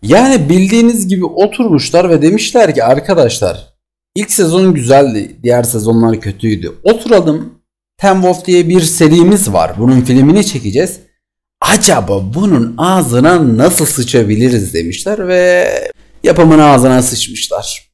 Yani bildiğiniz gibi oturmuşlar ve demişler ki arkadaşlar ilk sezon güzeldi, diğer sezonlar kötüydü. Oturalım, Teen Wolf diye bir serimiz var. Bunun filmini çekeceğiz. Acaba bunun ağzına nasıl sıçabiliriz demişler ve yapımın ağzına sıçmışlar.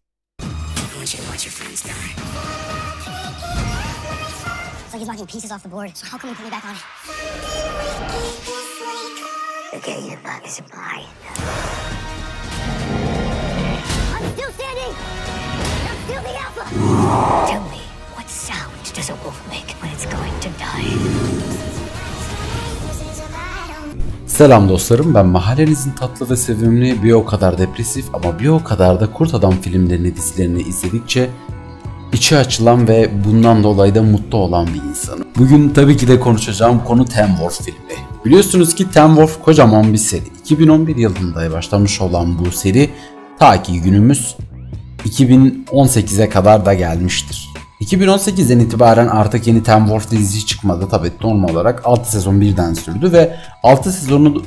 Selam dostlarım, ben mahallenizin tatlı ve sevimli, bir o kadar depresif ama bir o kadar da kurt adam filmlerini, dizilerini izledikçe içi açılan ve bundan dolayı da mutlu olan bir insanım. Bugün tabii ki de konuşacağım konu Teen Wolf filmi. Biliyorsunuz ki Teen Wolf kocaman bir seri. 2011 yılında başlamış olan bu seri ta ki günümüz 2018'e kadar da gelmiştir. 2018'den itibaren artık yeni Teen Wolf dizisi çıkmadı. Tabii normal olarak 6 sezon birden sürdü ve 6 sezonu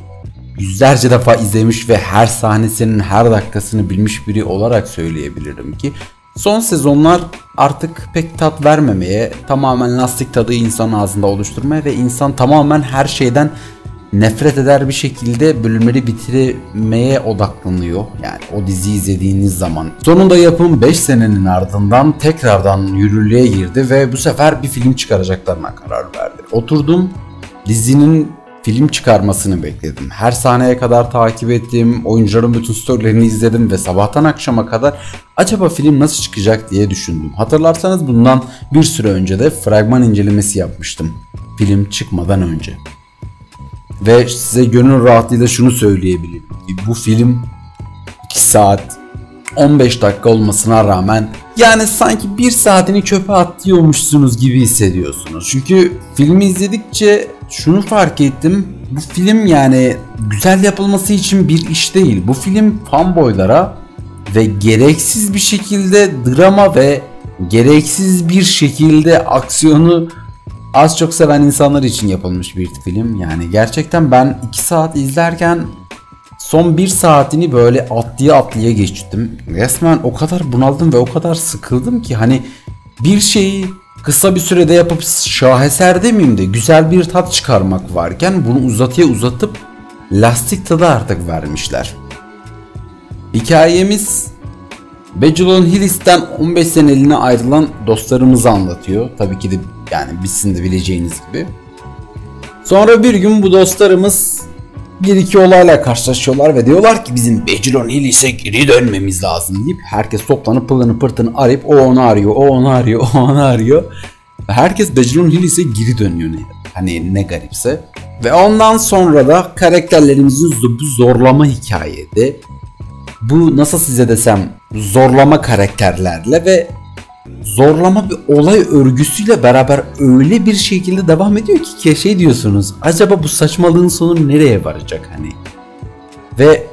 yüzlerce defa izlemiş ve her sahnesinin her dakikasını bilmiş biri olarak söyleyebilirim ki son sezonlar artık pek tat vermemeye, tamamen lastik tadı insan ağzında oluşturmaya ve insan tamamen her şeyden nefret eder bir şekilde bölümleri bitirmeye odaklanıyor. Yani o diziyi izlediğiniz zaman. Sonunda yapım 5 senenin ardından tekrardan yürürlüğe girdi ve bu sefer bir film çıkaracaklarına karar verdi. Oturdum, dizinin film çıkarmasını bekledim. Her sahneye kadar takip ettim, oyuncuların bütün storylerini izledim ve sabahtan akşama kadar acaba film nasıl çıkacak diye düşündüm. Hatırlarsanız bundan bir süre önce de fragman incelemesi yapmıştım. Film çıkmadan önce. Ve size gönül rahatlığıyla şunu söyleyebilirim ki bu film 2 saat 15 dakika olmasına rağmen yani sanki 1 saatini çöpe atıyormuşsunuz gibi hissediyorsunuz. Çünkü filmi izledikçe şunu fark ettim. Bu film yani güzel yapılması için bir iş değil. Bu film fanboylara ve gereksiz bir şekilde drama ve gereksiz bir şekilde aksiyonu az çok seven insanlar için yapılmış bir film. Yani gerçekten ben 2 saat izlerken son 1 saatini böyle atlaya geçtim. Resmen o kadar bunaldım ve o kadar sıkıldım ki hani bir şeyi kısa bir sürede yapıp şaheser demeyeyim de güzel bir tat çıkarmak varken bunu uzatıp lastik tadı artık vermişler. Hikayemiz Bejulon Hillis'ten 15 seneliğine ayrılan dostlarımızı anlatıyor. Tabii ki de yani sizin de bileceğiniz gibi. Sonra bir gün bu dostlarımız bir iki olayla karşılaşıyorlar ve diyorlar ki bizim Bejulon Hillis'e geri dönmemiz lazım deyip herkes toplanıp pılını pırtını arayıp o onu arıyor. Herkes Bejulon Hillis'e geri dönüyor hani ne garipse. Ve ondan sonra da karakterlerimizin bu zorlama hikayede bu nasıl size desem zorlama karakterlerle ve zorlama bir olay örgüsüyle beraber öyle bir şekilde devam ediyor ki şey diyorsunuz acaba bu saçmalığın sonu nereye varacak hani. Ve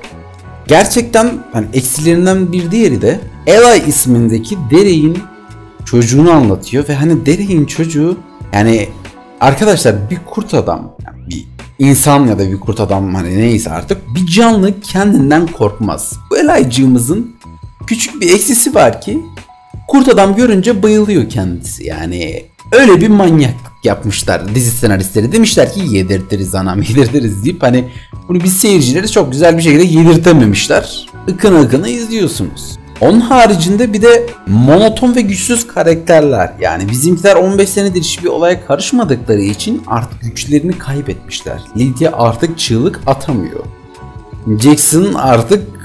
gerçekten hani eksilerinden bir diğeri de Eli ismindeki Derek'in çocuğunu anlatıyor ve hani Derek'in çocuğu yani arkadaşlar bir kurt adam yani bir insan ya da bir kurt adam hani neyse artık bir canlı kendinden korkmaz. Bu Eli'cığımızın küçük bir eksisi var ki kurt adam görünce bayılıyor kendisi. Yani öyle bir manyak yapmışlar dizi senaristleri. Demişler ki yedirtiriz anam yedirtiriz deyip hani bunu biz seyircileri çok güzel bir şekilde yedirtememişler. Ikını izliyorsunuz. Onun haricinde bir de monoton ve güçsüz karakterler. Yani bizimkiler 15 senedir hiçbir olaya karışmadıkları için artık güçlerini kaybetmişler. Lydia artık çığlık atamıyor. Jackson artık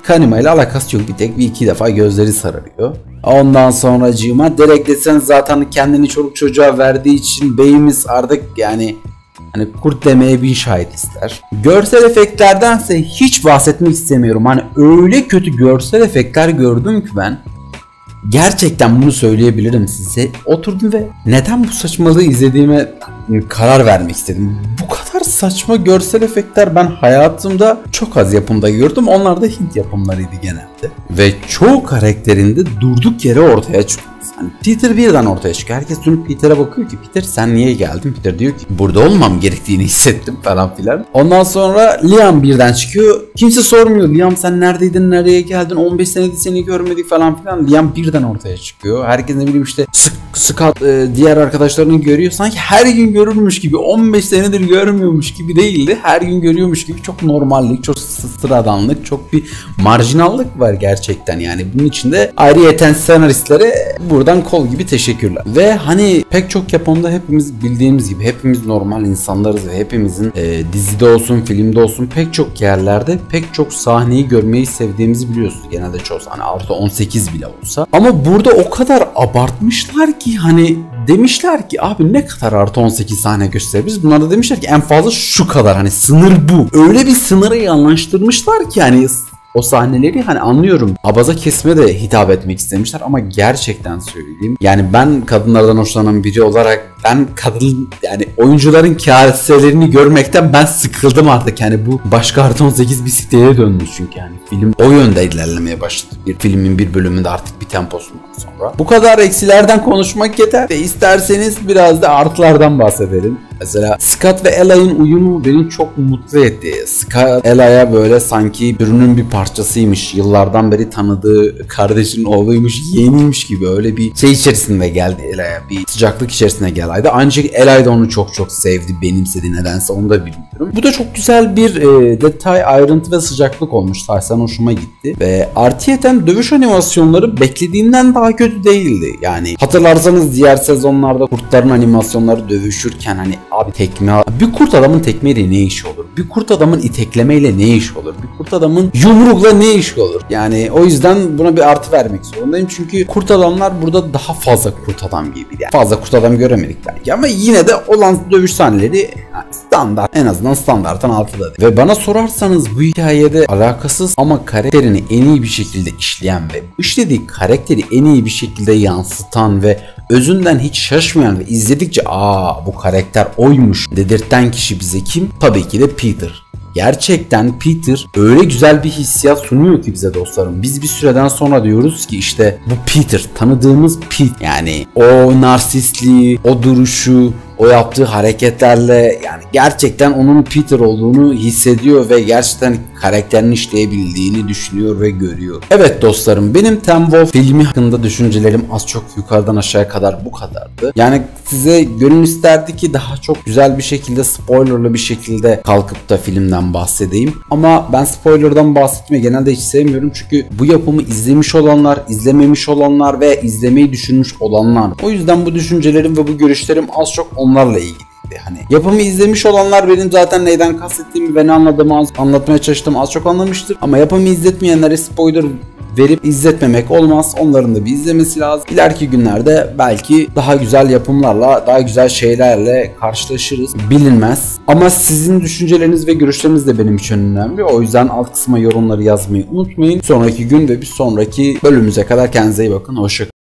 Kanima ile alakası yok, bir iki defa gözleri sararıyor. Ondan sonracığıma Derek desen zaten kendini çoluk çocuğa verdiği için beyimiz artık yani hani kurt demeye bin şahit ister. Görsel efektlerdense hiç bahsetmek istemiyorum. Hani öyle kötü görsel efektler gördüm ki ben gerçekten bunu söyleyebilirim size. Oturdum ve neden bu saçmalığı izlediğime karar vermek istedim. Bu kadar saçma görsel efektler ben hayatımda çok az yapımda gördüm. Onlar da Hint yapımlarıydı genelde. Ve çoğu karakterinde durduk yere ortaya çıkıyor. Hani Peter birden ortaya çıkıyor. Herkes dönüp Peter'e bakıyor ki Peter sen niye geldin? Peter diyor ki burada olmam gerektiğini hissettim falan filan. Ondan sonra Liam birden çıkıyor. Kimse sormuyor. Liam sen neredeydin? Nereye geldin? 15 senedir seni görmedik falan filan. Liam birden ortaya çıkıyor. Herkes ne bileyim işte Scott diğer arkadaşlarını görüyor. Sanki her gün görürmüş gibi 15 senedir görmüyormuş gibi değildi. Her gün görüyormuş gibi çok normallik, çok sıradanlık, çok bir marjinallık var gerçekten yani. Bunun içinde ayrıyeten senaristlere buradan kol gibi teşekkürler. Ve hani pek çok yapımda hepimiz bildiğimiz gibi hepimiz normal insanlarız ve hepimizin dizide olsun, filmde olsun pek çok yerlerde pek çok sahneyi görmeyi sevdiğimizi biliyorsunuz. Genelde çoğu sahne artı 18 bile olsa. Ama burada o kadar abartmışlar ki hani demişler ki abi ne kadar artı 18 sahne gösterebiliriz? Bunlar da demişler ki en fazla şu kadar, hani sınır bu. Öyle bir sınırı yanlıştırmışlar ki hani o sahneleri hani anlıyorum. Abaza kesme de hitap etmek istemişler ama gerçekten söyleyeyim. Yani ben kadınlardan hoşlanan biri olarak ben kadın yani oyuncuların kaselerini görmekten ben sıkıldım artık. Yani bu başka artı 18 bir siteye döndü çünkü yani film o yönde ilerlemeye başladı. Bir filmin bir bölümünde artık bir temposundan sonra. Bu kadar eksilerden konuşmak yeter ve isterseniz biraz da artılardan bahsedelim. Mesela Scott ve Ella'nın uyumu beni çok mutlu etti. Scott Ella'ya böyle sanki türünün bir parçasıymış. Yıllardan beri tanıdığı kardeşinin oğluymuş, yeğeniymiş gibi öyle bir şey içerisinde geldi Ella'ya. Bir sıcaklık içerisine geldi. Aynı şekilde Ella da onu çok çok sevdi, benimsedi nedense onu da bilmiyorum. Bu da çok güzel bir detay, ayrıntı ve sıcaklık olmuş. Tahsen hoşuma gitti. Ve artıyeten dövüş animasyonları beklediğimden daha kötü değildi. Yani hatırlarsanız diğer sezonlarda kurtların animasyonları dövüşürken hani abi tekme, bir kurt adamın tekmeyle ne işi olur? Bir kurt adamın iteklemeyle ne işi olur? Bir kurt adamın yumrukla ne işi olur? Yani o yüzden buna bir artı vermek zorundayım. Çünkü kurt adamlar burada daha fazla kurt adam gibi. Yani fazla kurt adam göremedik belki ama yine de olan dövüş sahneleri standart, en azından standarttan altıda. Ve bana sorarsanız bu hikayede alakasız ama karakterini en iyi bir şekilde işleyen ve işlediği karakteri en iyi bir şekilde yansıtan ve özünden hiç şaşmayan ve izledikçe bu karakter oymuş dedirten kişi bize kim? Tabii ki de Peter. Gerçekten Peter öyle güzel bir hissiyat sunuyor ki bize dostlarım. Biz bir süreden sonra diyoruz ki işte bu Peter, tanıdığımız Peter. Yani o narsistliği, o duruşu, o yaptığı hareketlerle yani gerçekten onun Peter olduğunu hissediyor ve gerçekten karakterini işleyebildiğini düşünüyor ve görüyor. Evet dostlarım, benim Teen Wolf filmi hakkında düşüncelerim az çok yukarıdan aşağıya kadar bu kadardı. Yani size gönül isterdi ki daha çok güzel bir şekilde, spoilerlı bir şekilde kalkıp da filmden bahsedeyim. Ama ben spoilerdan bahsetmeyi genelde hiç sevmiyorum çünkü bu yapımı izlemiş olanlar, izlememiş olanlar ve izlemeyi düşünmüş olanlar. O yüzden bu düşüncelerim ve bu görüşlerim az çok onlarla ilgili. Hani yapımı izlemiş olanlar benim zaten neyden kastettiğimi ve ne anladığımı anlatmaya çalıştığımı az çok anlamıştır. Ama yapımı izletmeyenlere spoiler verip izletmemek olmaz. Onların da bir izlemesi lazım. İleriki günlerde belki daha güzel yapımlarla, daha güzel şeylerle karşılaşırız. Bilinmez. Ama sizin düşünceleriniz ve görüşleriniz de benim için önemli. O yüzden alt kısma yorumları yazmayı unutmayın. Sonraki gün ve bir sonraki bölümümüze kadar kendinize iyi bakın. Hoşça kalın.